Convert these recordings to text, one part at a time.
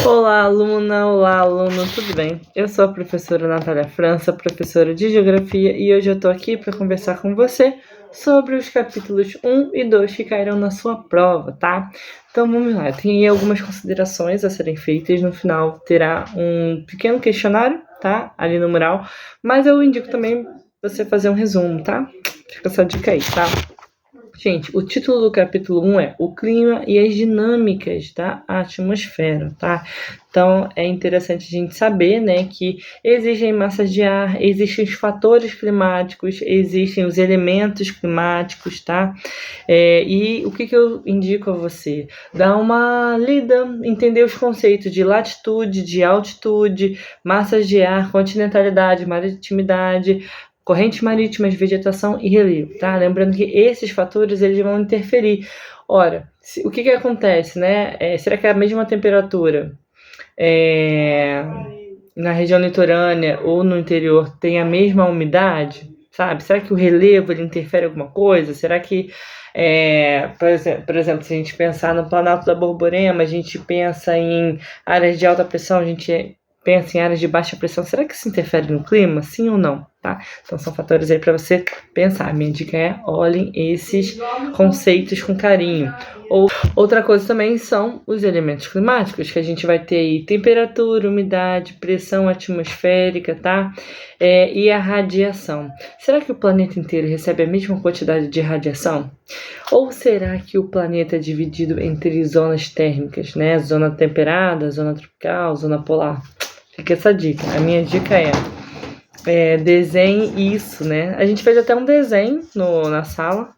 Olá, aluna! Olá, aluno! Tudo bem? Eu sou a professora Natália França, professora de Geografia, e hoje eu estou aqui para conversar com você sobre os capítulos 1 e 2 que cairão na sua prova, tá? Então vamos lá, tem algumas considerações a serem feitas, no final terá um pequeno questionário, tá? Ali no mural, mas eu indico também você fazer um resumo, tá? Fica essa dica aí, tá? Gente, o título do capítulo 1 é O Clima e as Dinâmicas da Atmosfera, tá? Então, é interessante a gente saber, né, que existem massas de ar, existem os fatores climáticos, existem os elementos climáticos, tá? E o que eu indico a você? Dar uma lida, entender os conceitos de latitude, de altitude, massas de ar, continentalidade, maritimidade, correntes marítimas, vegetação e relevo, tá? Lembrando que esses fatores eles vão interferir. Ora, o que acontece, né? Será que é a mesma temperatura na região litorânea ou no interior tem a mesma umidade? Sabe? Será que o relevo ele interfere em alguma coisa? Será que, por exemplo, se a gente pensar no Planalto da Borborema, a gente pensa em áreas de alta pressão, a gente pensa em áreas de baixa pressão, será que isso interfere no clima? Sim ou não? Tá? Então são fatores aí para você pensar. Minha dica é olhem esses conceitos com carinho. Outra coisa também são os elementos climáticos, que a gente vai ter aí temperatura, umidade, pressão atmosférica, tá? E a radiação. Será que o planeta inteiro recebe a mesma quantidade de radiação? Ou será que o planeta é dividido entre zonas térmicas, né? Zona temperada, zona tropical, zona polar? Fica essa dica. A minha dica desenhe isso, né? A gente fez até um desenho na sala,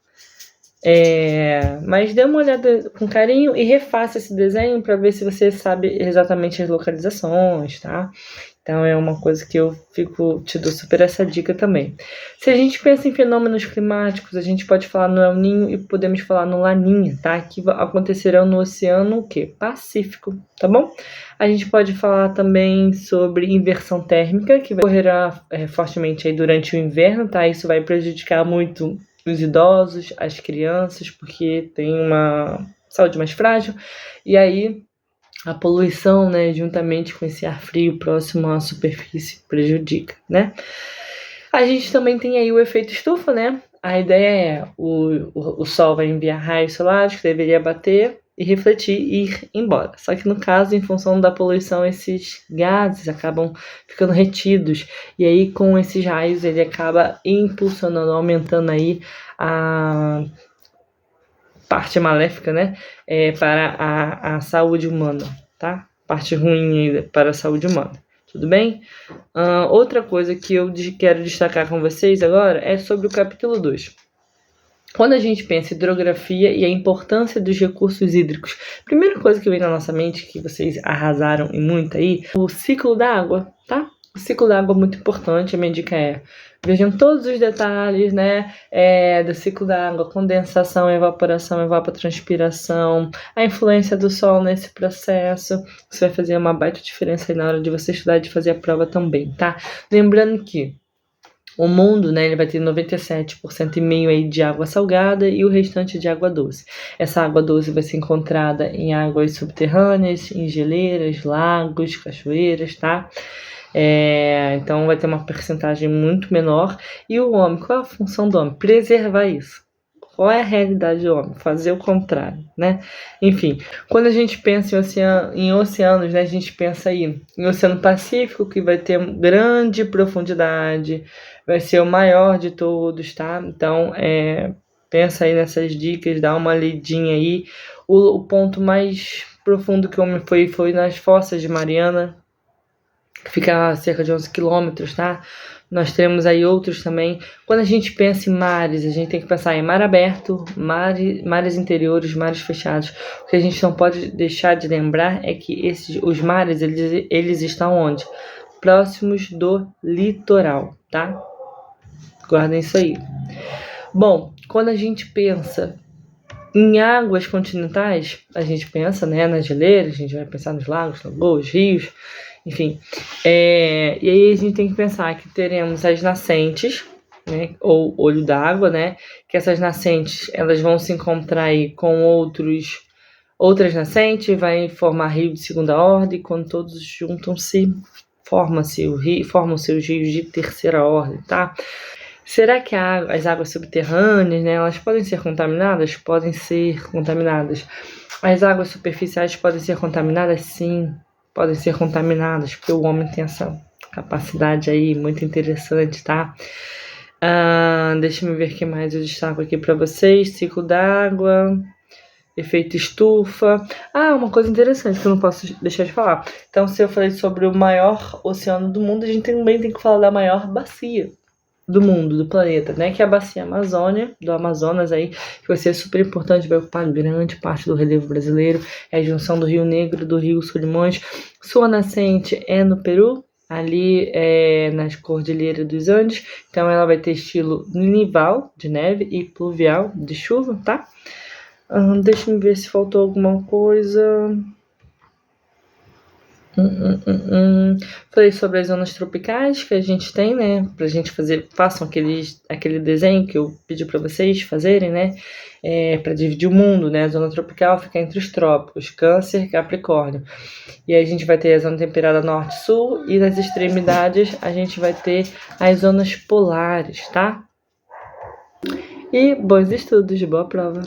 mas dê uma olhada com carinho e refaça esse desenho para ver se você sabe exatamente as localizações, tá? Então é uma coisa que eu te dou super essa dica também. Se a gente pensa em fenômenos climáticos, a gente pode falar no El Niño e podemos falar no Laninha, tá? Que acontecerão no Oceano Pacífico, tá bom? A gente pode falar também sobre inversão térmica, que ocorrerá fortemente aí durante o inverno, tá? Isso vai prejudicar muito os idosos, as crianças, porque tem uma saúde mais frágil. E aí a poluição, né, juntamente com esse ar frio próximo à superfície, prejudica, né? A gente também tem aí o efeito estufa, né? A ideia é o Sol vai enviar raios solares que deveria bater e refletir e ir embora. Só que no caso, em função da poluição, esses gases acabam ficando retidos. E aí, com esses raios, ele acaba impulsionando, aumentando aí a parte maléfica, né, para a saúde humana, tá? Parte ruim para a saúde humana, tudo bem? Outra coisa que eu quero destacar com vocês agora é sobre o capítulo 2. Quando a gente pensa em hidrografia e a importância dos recursos hídricos, primeira coisa que vem na nossa mente, que vocês arrasaram e muito aí, o ciclo da água, tá? O ciclo da água é muito importante, a minha dica vejam todos os detalhes, né, do ciclo da água, condensação, evaporação, evapotranspiração, a influência do sol nesse processo. Isso vai fazer uma baita diferença aí na hora de você estudar e de fazer a prova também, tá? Lembrando que o mundo, né, ele vai ter 97,5% aí de água salgada e o restante de água doce. Essa água doce vai ser encontrada em águas subterrâneas, em geleiras, lagos, cachoeiras, tá? Então vai ter uma percentagem muito menor. E o homem, qual é a função do homem? Preservar isso. Qual é a realidade do homem? Fazer o contrário, né? Enfim, quando a gente pensa em oceanos, né, a gente pensa aí em Oceano Pacífico, que vai ter grande profundidade, vai ser o maior de todos, tá? Então, pensa aí nessas dicas, dá uma lidinha aí. O ponto mais profundo que o homem foi nas Fossas de Mariana, que fica a cerca de 11 quilômetros, tá? Nós temos aí outros também. Quando a gente pensa em mares, a gente tem que pensar em mar aberto, mares interiores, mares fechados. O que a gente não pode deixar de lembrar é que os mares, eles estão onde? Próximos do litoral, tá? Guardem isso aí. Bom, quando a gente pensa em águas continentais, a gente pensa, né, nas geleiras, a gente vai pensar nos lagos, lagoas, rios, enfim. E aí a gente tem que pensar que teremos as nascentes, né, ou olho d'água, né, que essas nascentes elas vão se encontrar aí com outros outras nascentes, vai formar rio de segunda ordem, quando todos juntam-se, formam-se os rios de terceira ordem, tá? Será que as águas subterrâneas, né, elas podem ser contaminadas? Podem ser contaminadas. As águas superficiais podem ser contaminadas? Sim, podem ser contaminadas, porque o homem tem essa capacidade aí muito interessante, tá? Deixa eu ver o que mais eu destaco aqui para vocês. Ciclo d'água, efeito estufa. Uma coisa interessante que eu não posso deixar de falar. Então, se eu falei sobre o maior oceano do mundo, a gente também tem que falar da maior bacia do mundo, do planeta, né? Que é a bacia Amazônia, do Amazonas aí, que vai ser super importante, vai ocupar grande parte do relevo brasileiro. É a junção do Rio Negro, do Rio Solimões. Sua nascente é no Peru, ali nas Cordilheiras dos Andes. Então ela vai ter estilo nival, de neve, e pluvial, de chuva, tá? Deixa eu ver se faltou alguma coisa. Falei sobre as zonas tropicais que a gente tem, né? Pra gente fazer, façam aquele desenho que eu pedi para vocês fazerem, né? Para dividir o mundo, né? A zona tropical fica entre os trópicos, Câncer e Capricórnio. E aí a gente vai ter a zona temperada norte-sul e nas extremidades a gente vai ter as zonas polares, tá? E bons estudos, boa prova!